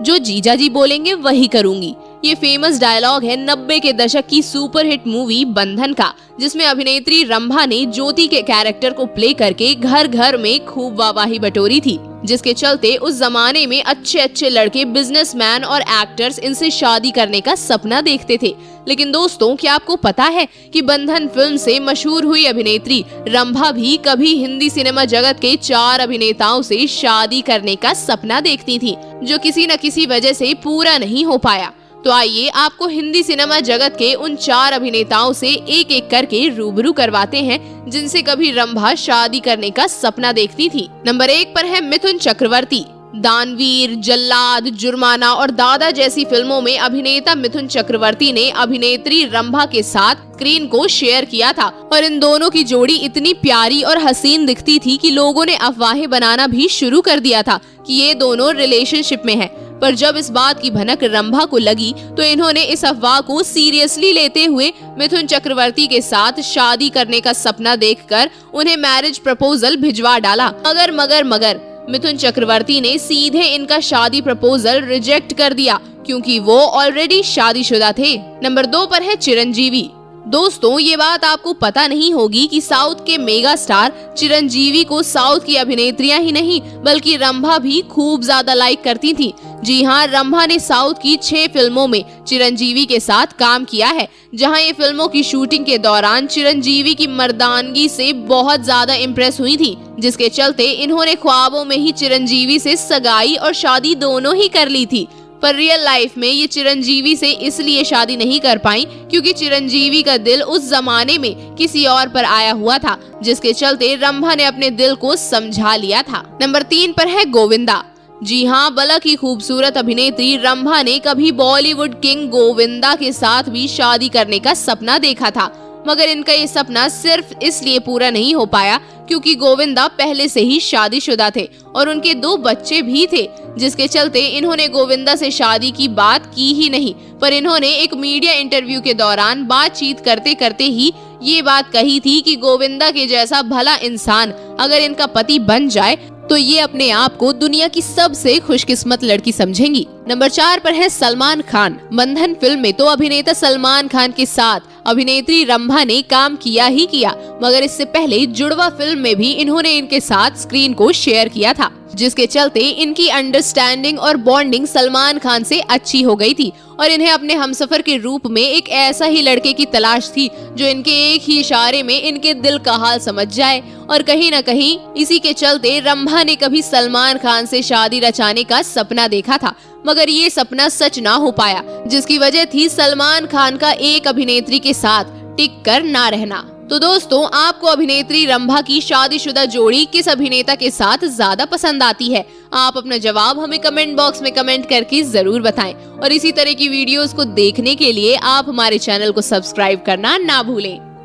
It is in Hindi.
जो जीजाजी बोलेंगे वही करूंगी। ये फेमस डायलॉग है 90 के दशक की सुपरहिट मूवी बंधन का, जिसमें अभिनेत्री रंभा ने ज्योति के कैरेक्टर को प्ले करके घर घर में खूब वाहवाही बटोरी थी, जिसके चलते उस जमाने में अच्छे अच्छे लड़के, बिजनेसमैन और एक्टर्स इनसे शादी करने का सपना देखते थे। लेकिन दोस्तों, क्या आपको पता है कि बंधन फिल्म से मशहूर हुई अभिनेत्री रंभा भी कभी हिंदी सिनेमा जगत के 4 अभिनेताओं से शादी करने का सपना देखती थी, जो किसी न किसी वजह से पूरा नहीं हो पाया। तो आइए आपको हिंदी सिनेमा जगत के उन 4 अभिनेताओं से एक एक करके रूबरू करवाते हैं जिनसे कभी रंभा शादी करने का सपना देखती थी। नंबर 1 पर है मिथुन चक्रवर्ती। दानवीर, जल्लाद, जुर्माना और दादा जैसी फिल्मों में अभिनेता मिथुन चक्रवर्ती ने अभिनेत्री रंभा के साथ स्क्रीन को शेयर किया था और इन दोनों की जोड़ी इतनी प्यारी और हसीन दिखती थी कि लोगों ने अफवाहें बनाना भी शुरू कर दिया था कि ये दोनों रिलेशनशिप में हैं। पर जब इस बात की भनक रंभा को लगी तो इन्होंने इस अफवाह को सीरियसली लेते हुए मिथुन चक्रवर्ती के साथ शादी करने का सपना देखकर उन्हें मैरिज प्रपोजल भिजवा डाला। मगर मिथुन चक्रवर्ती ने सीधे इनका शादी प्रपोजल रिजेक्ट कर दिया क्योंकि वो ऑलरेडी शादीशुदा थे। नंबर 2 पर है चिरंजीवी। दोस्तों, ये बात आपको पता नहीं होगी कि साउथ के मेगा स्टार चिरंजीवी को साउथ की अभिनेत्रियां ही नहीं बल्कि रंभा भी खूब ज्यादा लाइक करती थी। जी हाँ, रंभा ने साउथ की 6 फिल्मों में चिरंजीवी के साथ काम किया है, जहां ये फिल्मों की शूटिंग के दौरान चिरंजीवी की मर्दानगी से बहुत ज्यादा इम्प्रेस हुई थी, जिसके चलते इन्होंने ख्वाबों में ही चिरंजीवी से सगाई और शादी दोनों ही कर ली थी। पर रियल लाइफ में ये चिरंजीवी से इसलिए शादी नहीं कर पाई क्योंकि चिरंजीवी का दिल उस जमाने में किसी और पर आया हुआ था, जिसके चलते रंभा ने अपने दिल को समझा लिया था। नंबर 3 पर है गोविंदा। जी हाँ, बला की खूबसूरत अभिनेत्री रंभा ने कभी बॉलीवुड किंग गोविंदा के साथ भी शादी करने का सपना देखा था, मगर इनका ये सपना सिर्फ इसलिए पूरा नहीं हो पाया क्योंकि गोविंदा पहले से ही शादीशुदा थे और उनके 2 बच्चे भी थे, जिसके चलते इन्होंने गोविंदा से शादी की बात की ही नहीं। पर इन्होंने एक मीडिया इंटरव्यू के दौरान बातचीत करते करते ही ये बात कही थी कि गोविंदा के जैसा भला इंसान अगर इनका पति बन जाए तो ये अपने आप को दुनिया की सबसे खुशकिस्मत लड़की समझेंगी। नंबर 4 पर है सलमान खान। बंधन फिल्म में तो अभिनेता सलमान खान के साथ अभिनेत्री रंभा ने काम किया ही किया, मगर इससे पहले जुड़वा फिल्म में भी इन्होंने इनके साथ स्क्रीन को शेयर किया था, जिसके चलते इनकी अंडरस्टैंडिंग और बॉन्डिंग सलमान खान से अच्छी हो गई थी और इन्हें अपने हमसफर के रूप में एक ऐसा ही लड़के की तलाश थी जो इनके एक ही इशारे में इनके दिल का हाल समझ जाए। और कहीं न कहीं इसी के चलते रंभा ने कभी सलमान खान से शादी रचाने का सपना देखा था, मगर ये सपना सच ना हो पाया, जिसकी वजह थी सलमान खान का एक अभिनेत्री के साथ टिक कर ना रहना। तो दोस्तों, आपको अभिनेत्री रंभा की शादीशुदा जोड़ी किस अभिनेता के साथ ज्यादा पसंद आती है? आप अपना जवाब हमें कमेंट बॉक्स में कमेंट करके जरूर बताएं और इसी तरह की वीडियोस को देखने के लिए आप हमारे चैनल को सब्सक्राइब करना ना भूलें।